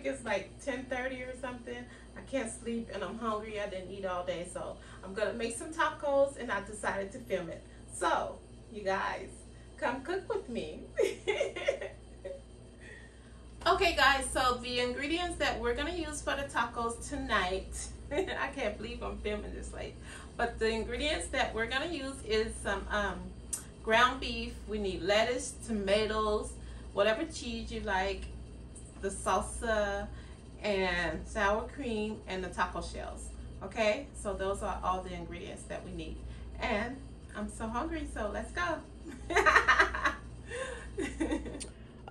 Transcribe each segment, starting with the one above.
think it's like 10:30 or something. I can't sleep and I'm hungry. I didn't eat all day, so I'm gonna make some tacos and I decided to film it. So, you guys, come cook with me. Okay guys, so the ingredients that we're gonna use for the tacos tonight, I can't believe I'm filming this late, but the ingredients that we're gonna use is some ground beef. We need lettuce, tomatoes, whatever cheese you like, the salsa, and sour cream, and the taco shells. Okay, so those are all the ingredients that we need. And I'm so hungry, so let's go.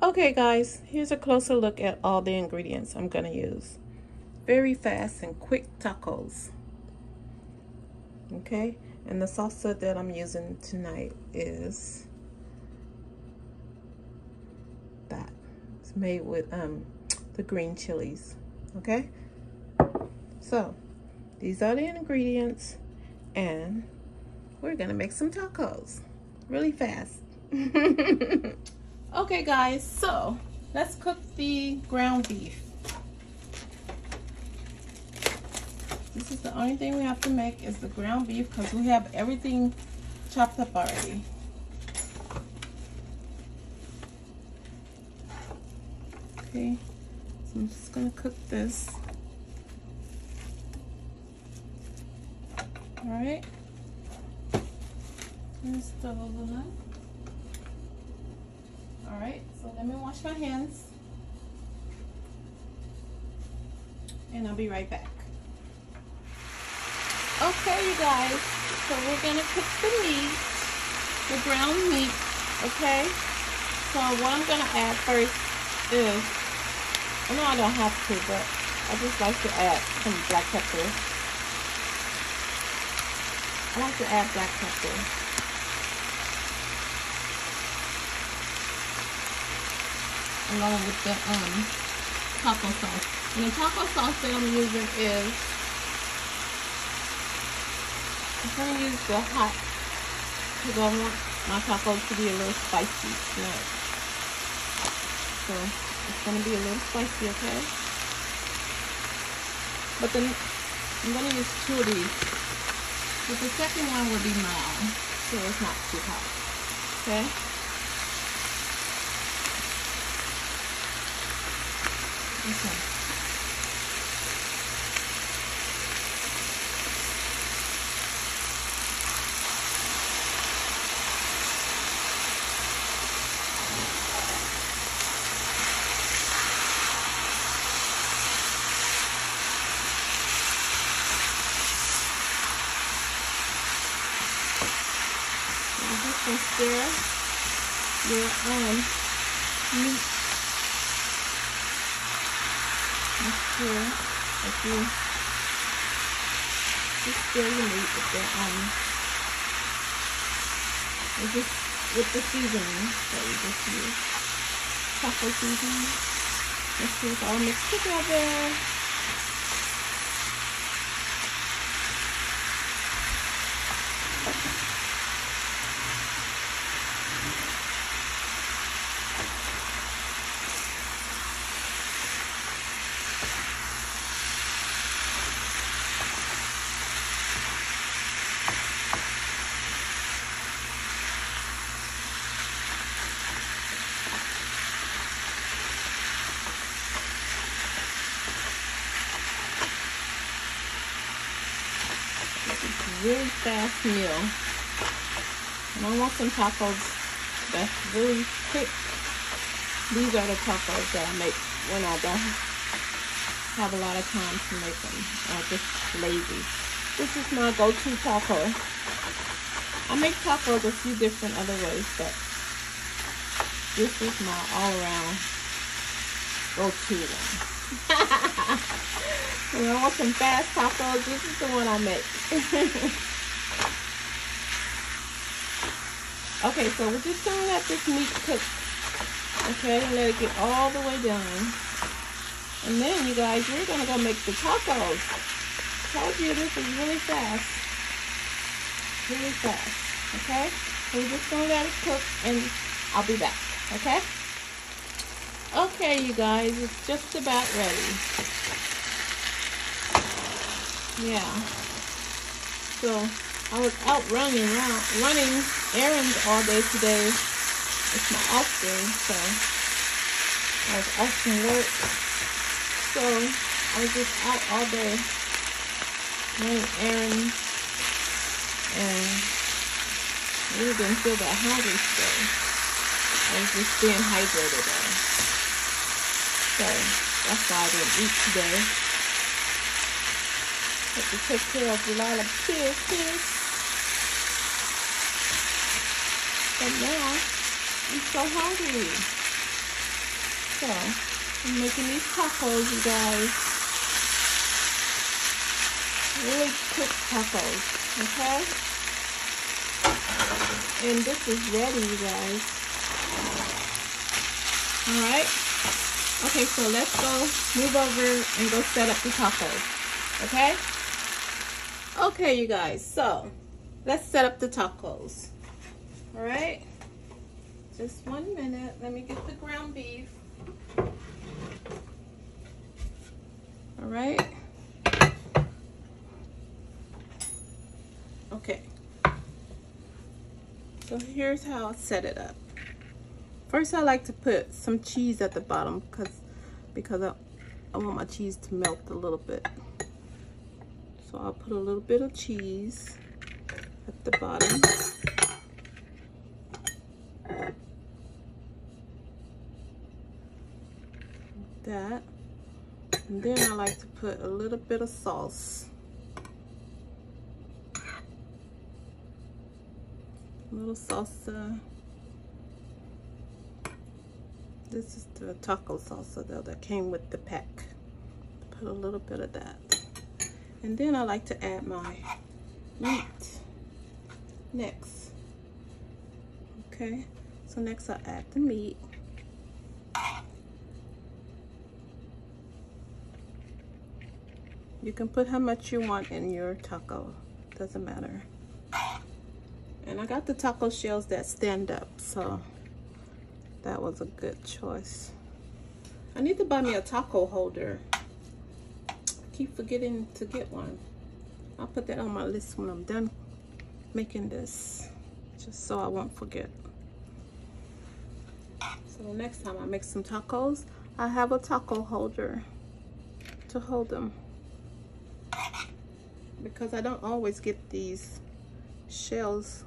Okay guys, here's a closer look at all the ingredients I'm gonna use. Very fast and quick tacos. Okay, and the salsa that I'm using tonight is that. It's made with the green chilies. Okay, so these are the ingredients and we're gonna make some tacos really fast. Okay guys, so let's cook the ground beef. This is the only thing we have to make is the ground beef because we have everything chopped up already. Okay, so I'm just gonna cook this. Alright, turn the stove on. Alright, so let me wash my hands and I'll be right back. Okay you guys, so we're gonna cook the meat, the ground meat, okay? So what I'm gonna add first is, I know I don't have to, but I just like to add some black pepper. I like to add black pepper. Along with the taco sauce. And the taco sauce that I'm using is, I'm going to use the hot, because I want my tacos to be a little spicy tonight. So it's going to be a little spicy, okay? But then I'm going to use 2 of these. But the second one will be mild, so it's not too hot, okay? Okay. So just gonna stir your meat. Make sure that you just stir your meat with the seasoning that we just use. Taco seasoning. Make sure it's all mixed together. Really fast meal, and I want some tacos that's really quick. These are the tacos that I make when I don't have a lot of time to make them, or just lazy. This is my go-to taco. I make tacos a few different other ways, but this is my all-around go-to one. When I want some fast tacos, this is the one I make. Okay, so we're just gonna let this meat cook. Okay, and let it get all the way done. And then, you guys, we're gonna go make the tacos. I told you this is really fast. Really fast. Okay? So we're just gonna let it cook and I'll be back. Okay? Okay, you guys, it's just about ready. Yeah. So I was out running errands all day today. It's my off day, so I was off from work. So I was just out all day running errands, and really didn't feel that hungry today. I was just being hydrated though. So that's why I didn't eat today. Have to take care of a lot of business. But now I'm so hungry. So I'm making these tacos, you guys. Really quick tacos, okay? And this is ready, you guys. Alright? Okay, so let's go move over and go set up the tacos, okay? Okay, you guys, so let's set up the tacos. Alright? Just 1 minute. Let me get the ground beef. Alright? Okay. So here's how I set it up. First, I like to put some cheese at the bottom because I want my cheese to melt a little bit. So I'll put a little bit of cheese at the bottom. Like that. And then I like to put a little bit of sauce. A little salsa. This is the taco salsa though that came with the pack. Put a little bit of that. And then I like to add my meat next. Okay, so next I add the meat. You can put how much you want in your taco, doesn't matter. And I got the taco shells that stand up, so that was a good choice. I need to buy me a taco holder. I keep forgetting to get one. I'll put that on my list when I'm done making this, just so I won't forget. So the next time I make some tacos, I have a taco holder to hold them. Because I don't always get these shells.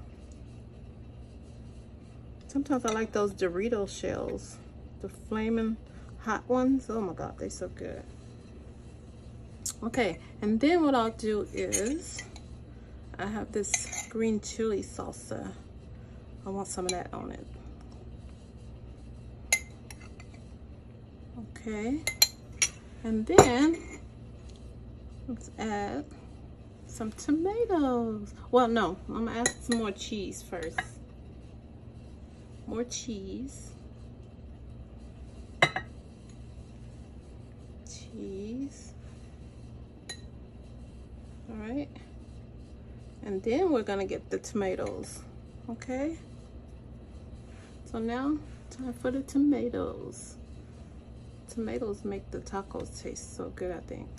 Sometimes I like those Dorito shells, the flaming hot ones. Oh my God, they're so good. Okay, and then what I'll do is, I have this green chili salsa. I want some of that on it. Okay, and then let's add some tomatoes. Well, no, I'm gonna add some more cheese first. More cheese. Cheese. All right. And then we're gonna get the tomatoes. Okay. So now, time for the tomatoes. Tomatoes make the tacos taste so good, I think.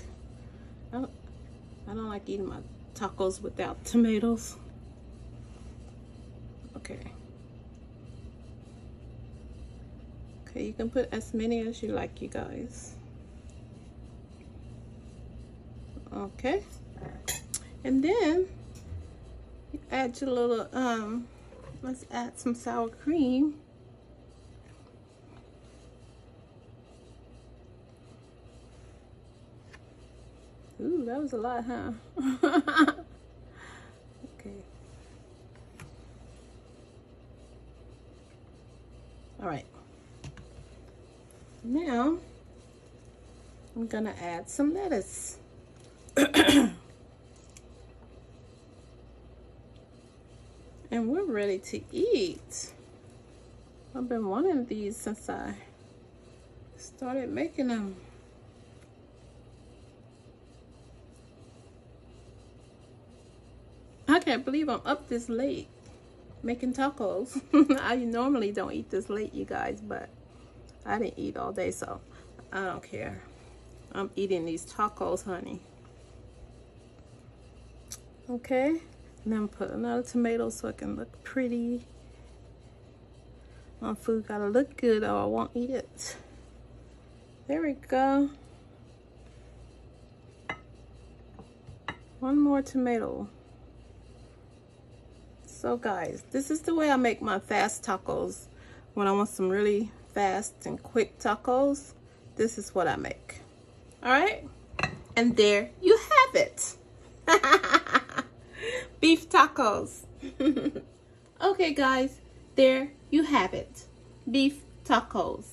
I don't like eating my tacos without tomatoes. Okay. Okay, you can put as many as you like, you guys. Okay. And then you add your little, let's add some sour cream. Ooh, that was a lot, huh? Okay. All right. Now, I'm gonna add some lettuce. And we're ready to eat. I've been wanting these since I started making them. I can't believe I'm up this late making tacos. I normally don't eat this late, you guys, but I didn't eat all day, so I don't care. I'm eating these tacos, honey. Okay, and then put another tomato so it can look pretty. My food gotta look good or I won't eat it. There we go. One more tomato. So guys, this is the way I make my fast tacos. When I want some really fast and quick tacos, this is what I make. All right, and there you have it. Beef tacos. Okay guys, there you have it. Beef tacos.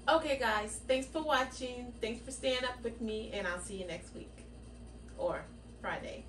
Okay guys, thanks for watching. Thanks for staying up with me, and I'll see you next week or Friday.